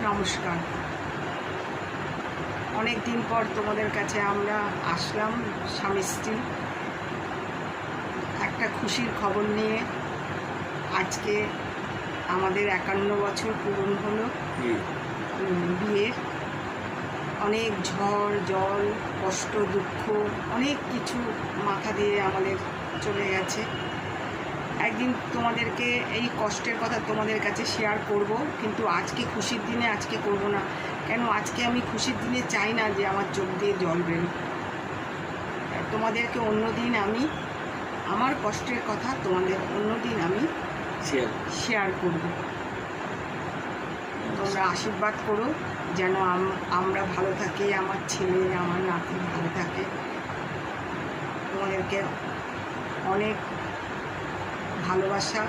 নমস্কার। অনেক দিন পর তোমাদের কাছে আমরা আসলাম স্বামী স্ত্রী একটা খুশির খবর নিয়ে। আজকে আমাদের 51 বছর পূরণ হলো বিয়ের। অনেক ঝড় জল কষ্ট দুঃখ অনেক কিছু মাথা দিয়ে আমাদের চলে গেছে। একদিন তোমাদেরকে এই কষ্টের কথা তোমাদের কাছে শেয়ার করব, কিন্তু আজকে খুশির দিনে আজকে করব না। কেন আজকে আমি খুশির দিনে চাই না যে আমার চোখ দিয়ে জল বেরো। তোমাদেরকে অন্যদিন আমি আমার কষ্টের কথা তোমাদের অন্যদিন আমি শেয়ার করব। তোমরা আশীর্বাদ করো যেন আমরা ভালো থাকি, আমার ছেলে আমার নাতি ভালো থাকে। তোমাদেরকে অনেক ভালোবাসা।